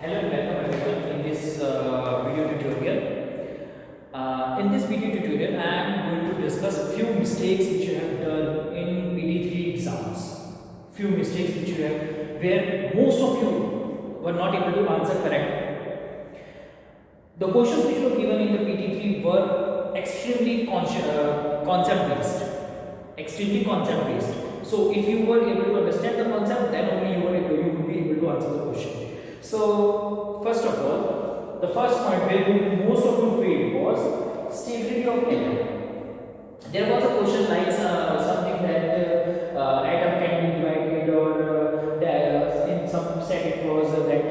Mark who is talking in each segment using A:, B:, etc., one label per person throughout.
A: Hello and welcome everyone in this video tutorial. In this video tutorial, I am going to discuss few mistakes which you have done in PT3 exams. Few mistakes which you have, where most of you were not able to answer correct. The questions which were given in the PT3 were extremely concept based. Extremely concept based. So if you were able to understand the concept, then only you would be able to answer the question. So first of all, the first point where most of you failed was stability of atom. There was a question like something that atom can be divided, or in some set it was that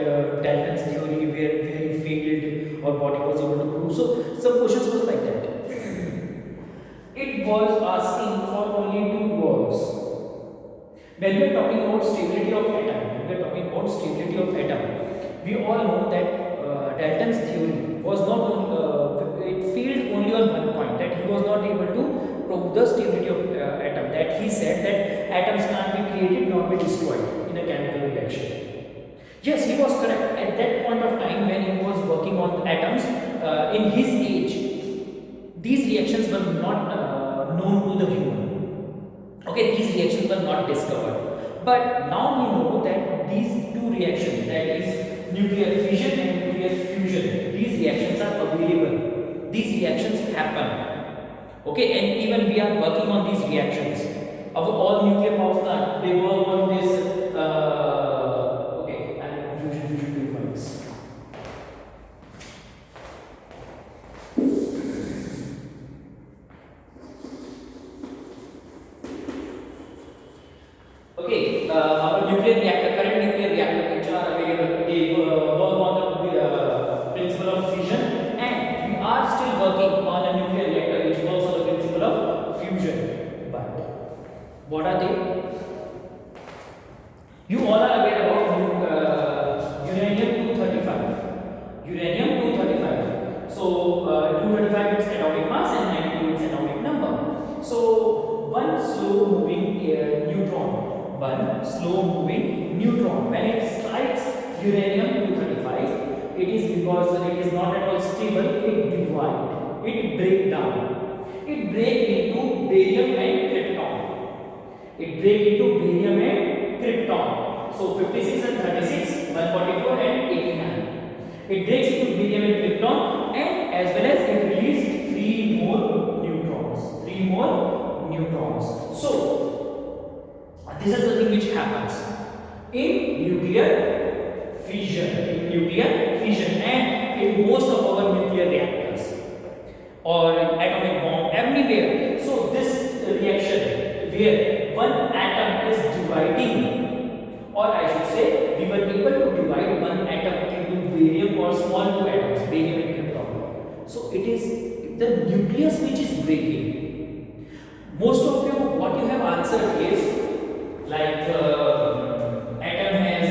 A: Dalton's theory where he failed or what he was able to prove. So some questions was like that. It was asking for only two words. When we are talking about stability of atom, we all know that Dalton's theory was not it failed only on one point, that he was not able to prove the stability of atom. That he said that atoms can't be created nor be destroyed in a chemical reaction. Yes, he was correct. At that point of time when he was working on atoms, in his age, these reactions were not known to the human. Okay, these reactions were not discovered, but now we know that these two reactions, that is nuclear fission and nuclear fusion, these reactions are available, these reactions happen. Okay, and even we are working on these reactions. Our all nuclear power plant, they work on this okay, and fusion two points. Okay, our nuclear reactor, current nuclear reactor which are available, they work on the principle of fission, and we are still working on a nuclear reactor which works on the principle of fusion. But what are they? You all are aware about uranium-235. Uranium-235. So 235 is atomic mass and 92 is atomic number. So one slow moving neutron, when it strikes uranium-235, it is because it is not at all stable, it breaks down. It breaks into barium and krypton. So 56 and 36, 144 and 89. It breaks into barium and krypton, and as well as it releases three more neutrons. So this is the thing which happens in nuclear fission, and in most of our nuclear reactors or atomic bomb, everywhere. So this reaction where one atom is dividing, or I should say we were able to divide one atom into barium or small two atoms, barium and krypton. So it is the nucleus which is breaking. Most of you, what you have answered is like atom has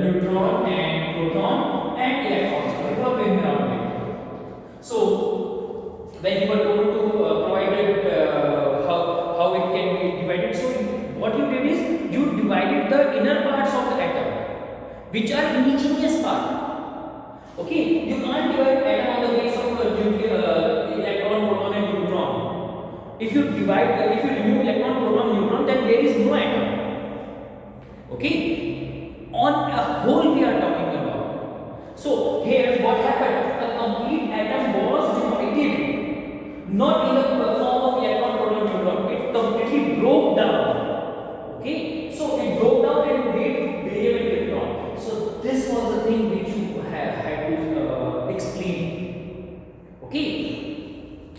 A: neutron and proton and electrons. You are going around it. So when you were told to provide how it can be divided, so what you did is you divided the inner parts of the atom, which are indigenous part. Okay, you can't divide atom on the basis of electron, proton and neutron. If you remove electron, proton, neutron, then there is no atom. Okay, on a whole we are talking about. So here what happened? A complete atom was divided, not in the form of electron, proton, neutron. It completely broke down. Okay, so it broke down and made barium and krypton. So this was the thing which you had to explain. Okay.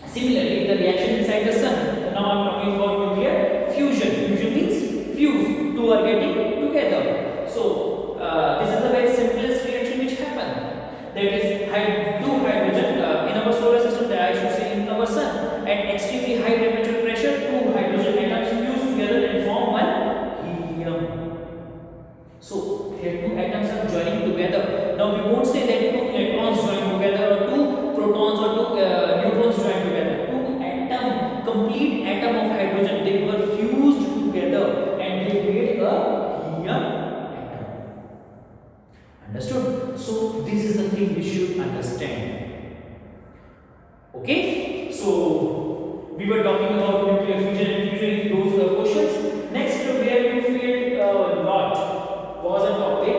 A: Similarly, the reaction inside the sun. Now I am talking about nuclear fusion. Fusion means fuse. Two are getting together. So this is the very simplest reaction which happen. That is two hydrogen in our solar system. That I should say in our sun. At extremely high temperature pressure, two hydrogen atoms fuse together and form one helium. So here two atoms are joining together. Now we won't say that two electrons join together or two protons or two neutrons join together. Complete atom of hydrogen, they were fused together and they made a understand. Okay, so we were talking about nuclear fusion and fusion, those questions. Next, where you feel a lot was a topic.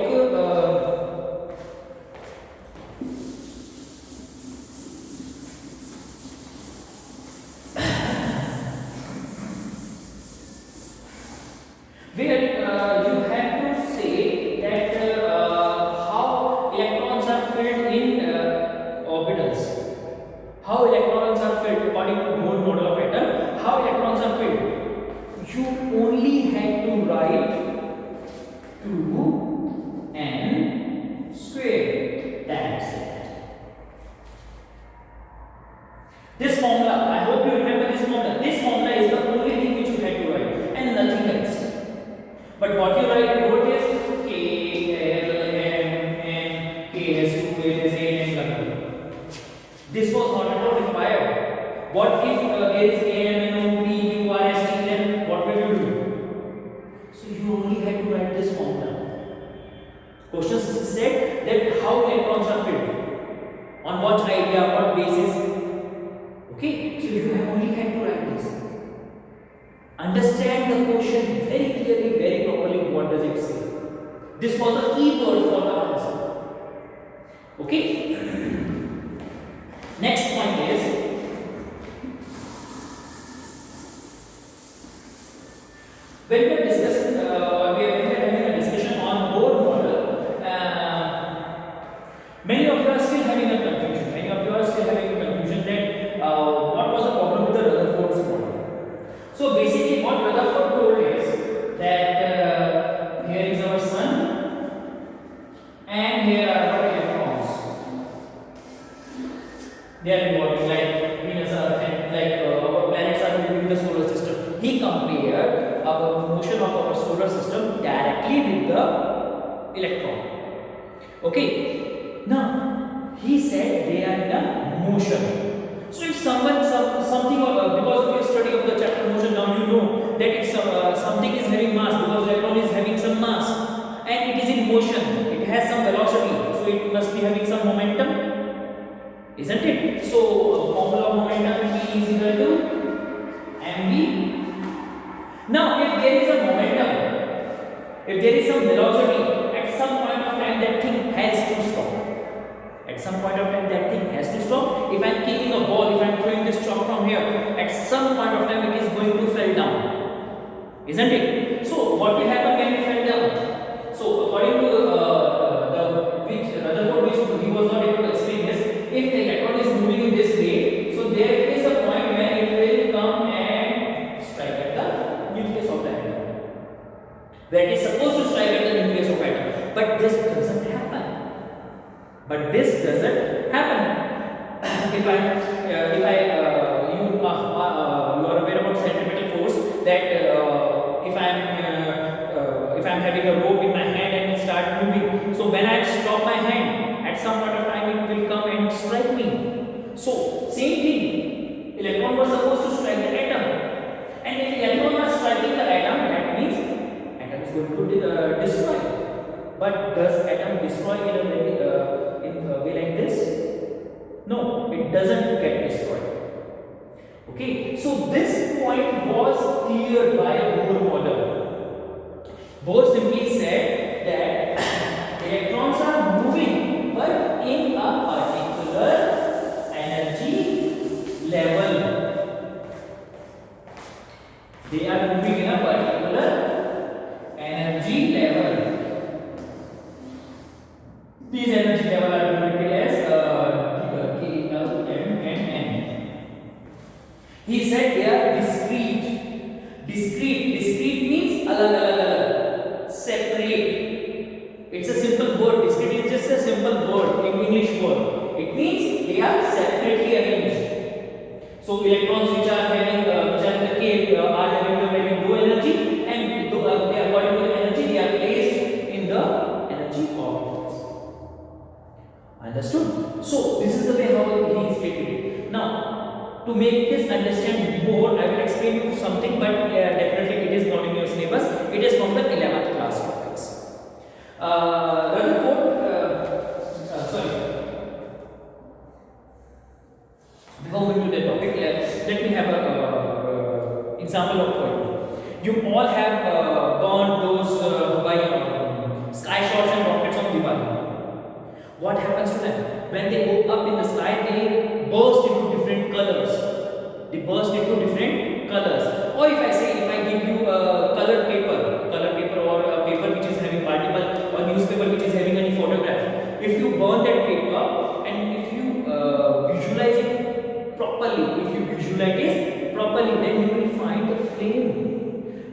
A: Where you have to say that how electrons are filled in orbitals. How electrons are filled according to Bohr model of atom. How electrons are filled? You only had to write 2n square. That's it. This formula, I hope you remember this formula. This formula is the only thing which you had to write and nothing else. But what you wrote is K, L, M, N, K, S, 2, L, S, A, N, N. This was not at all required. What if there is A, M, N, O, P, Q, R, S, T, then what will you do? So you only had to write this formula. Questions said that how electrons are filled. On what idea, what basis? Okay, so you have only had to write this. Understand the question very clearly, very properly. What does it say? This was the key word for the answer. Okay. Next point is when we are discussing, we are having a discussion on Bohr model. Many of you are still having a confusion. Many of you are still having a confusion that what was the problem with the Rutherford's model. So basically what Rutherford told is that here is our sun and here are our electrons. They are revolving like Venus, Earth, and like our planets are moving in the solar system. He compared our motion of our solar system directly with the electron. Okay. Now he said they are in a motion. So if something because of your study of the chapter motion, now you know that if something is having mass, because electron is having some mass and it is in motion, it has some velocity, so it must be having some momentum, isn't it? So formula of momentum E is equal to mv. Now if there is a momentum, if there is some velocity, at some point of time that thing has to stop. At some point of time that thing has to stop. If I am kicking a ball, if I am throwing this chalk from here, at some point of time it is going to fall down, isn't it? So what will happen when it fell down? So according to Rutherford, which he was not able to explain this, if the electron is moving in this way, so there is a point when it will come and strike at the nucleus of the atom, where it is supposed to strike at the nucleus of atom, but this doesn't happen. But this doesn't happen. You are aware about centripetal force, that if I am having a rope in my hand and it start moving, so when I stop my hand, at some point of time it will come and strike me. So same thing, electron was supposed to strike the atom, and if electron was striking the atom, that means atom is going to destroy. But does atom destroy in a way like this? No, it doesn't get destroyed. Okay, so this point was cleared by Bohr model. Bohr simply said that electrons are moving, but in a particular energy level. They are moving in a particular energy level. These energy levels are denoted as K, L, M, and N. He said they are discrete. Discrete means alag, separate. It's a simple word. Discrete is just a simple word, in English word. It means they are separately arranged. So electrons which are having in the K are having a very low energy, and according to the energy they are placed in the energy orbitals. Understood? So this is the way how he stated it. Now, to make this understand more, I will explain you something, but definitely it is not in your syllabus. It is from the 11th class topics. burnt those by sky shots and rockets on Diwali. What happens to them? When they go up in the sky, they burst into different colors. They burst into different colors. Or if I give you a colored paper or a paper which is having multiple, or newspaper which is having any photograph. If you burn that paper and if you visualize it properly, then you will find the flame.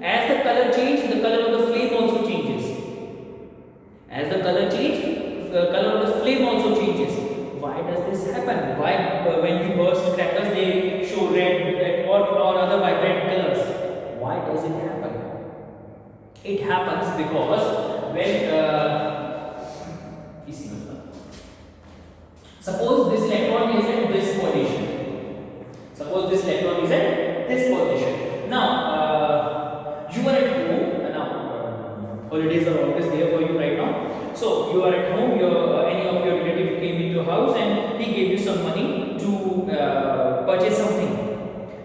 A: As the color changes, the color of the flame also changes. As the color changes, the color of the flame also changes. Why does this happen? Why when we burst crackers they show red or other vibrant colors? Why does it happen? It happens because when suppose this electron is at this position. Now you are at home. Now holidays are always there for you right now. So you are at home. Any of your relative came into your house and he gave you some money to purchase something.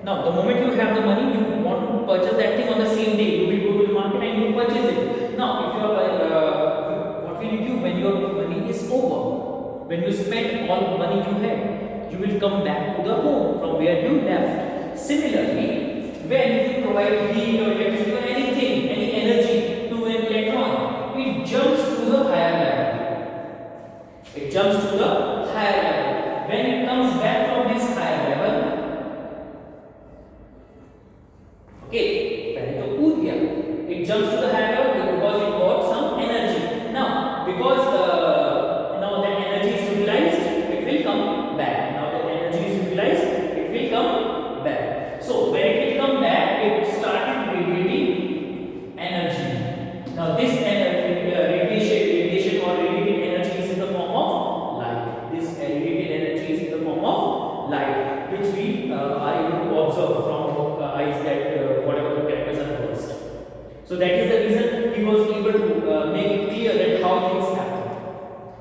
A: Now the moment you have the money, you want to purchase that thing on the same day. You will go to the market and you purchase it. Now if you are what will you do when your money is over? When you spend all the money you had, you will come back to the home from where you left. Similarly, when you provide heat or electricity or anything, any energy to an electron, it jumps to the higher level. When it comes back from this higher level, okay, it jumps to the higher level because it got some energy. Now, because now that energy is utilized, it will come back. So when it will come back, it started radiating energy. Now this radiation or radiated energy is in the form of light. This radiated energy is in the form of light, which we are able to observe from eyes that whatever the crackers are burst. So that is the reason he was able to make it clear that how things happen,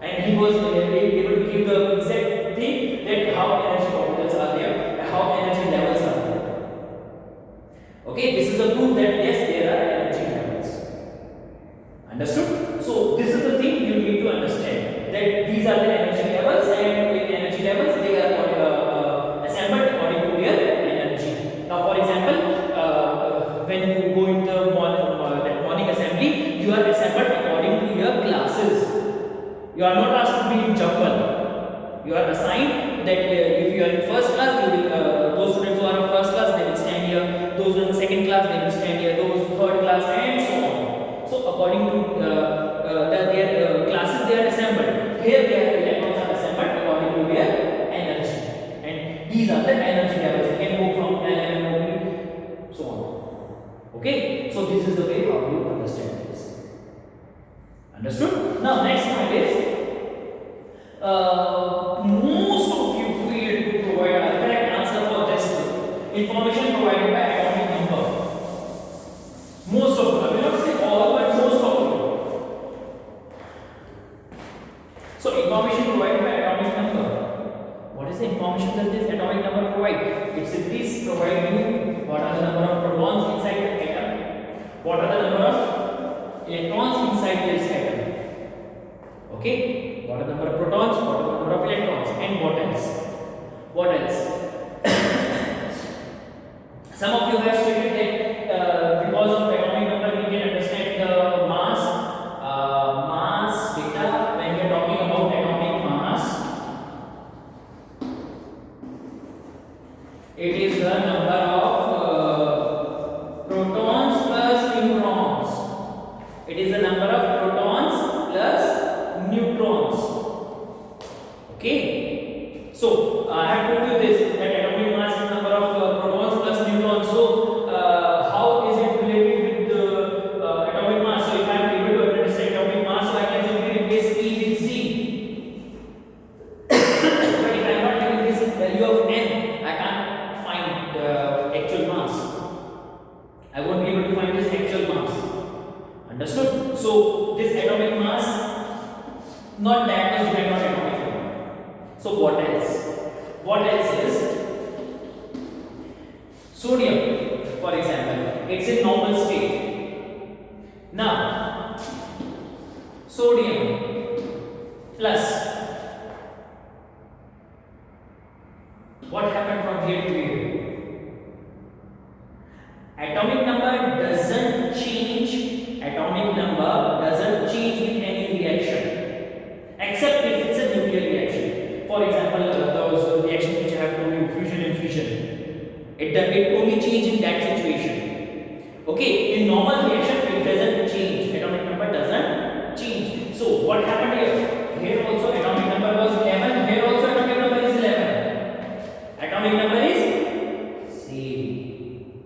A: and he was able to give the exact thing that how energy orbitals are there, and how energy levels are there. Okay, this is a proof that yes, there are energy levels. Understood? So this is the thing you need to understand, that these are the energy levels, and in energy levels they are assembled according to their energy. Now, for example, when you go in the morning assembly, you are assembled according to your classes. You are not asked to be in jumble. You are assigned that if you are in first class, you will, those students who are in first class, they will stand here. Those who are in second class, they will stand here. Those third class, and so on. So according to their classes, they are assembled. Here, their electrons are assembled according to their energy, and these are the energy levels. It can go from L, so on. Okay, so this is the way how you understand this. Understood? Now, next point is most of you failed to provide a correct answer for this information provided by atomic number. Most of you, I will not say all, but most of you. So, information provided by atomic number. What is the information that this atomic number provide? It simply provides you what are the number of protons inside the atom, what are the number of electrons inside this atom. Okay, what are the number of protons, what are the number of electrons, and what else? What else? Some of you have stated that because of atomic number we can understand the mass data. When we are talking about atomic mass, it is the number of protons plus neutrons. It is the number of protons plus neutrons. Okay, so I have told you this, that atomic mass is the number of protons plus neutrons. So how is it related with the atomic mass? So if I am able to understand atomic mass, so I can simply replace E with Z. But if I am not having this value of n, I can't find the actual mass. I won't be able to find this actual mass. Understood? So this atomic mass, not that much depend on atomic number. So what else? What else is sodium, for example? It's in normal state. Now, sodium plus, what happened from here to here? Atomic number doesn't change. Atomic number doesn't change in any reaction, except if it's a nuclear reaction. For example, those reactions which I have told you, fusion and fission, it only change in that situation. Okay, in normal reaction it doesn't change. Atomic number doesn't change. So what happened here? Here also atomic number was 11. Here also atomic number is 11. Atomic number is same.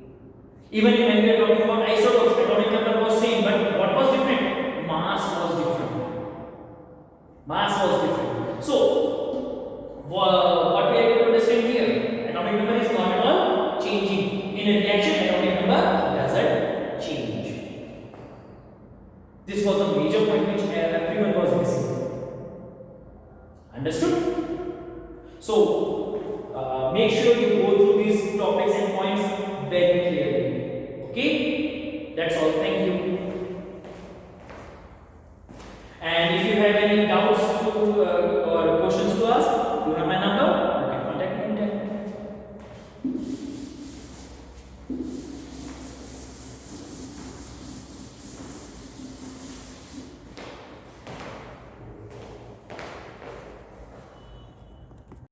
A: Even when we are talking about isotopes, atomic number was same, but what was different? Mass was different. Mass was different. So what we are able to understand here? Atomic number is not at all changing. In a reaction, atomic number doesn't change. This was a major point which everyone was missing. Understood? So make sure you go through these topics and points very clearly. Okay, that's all.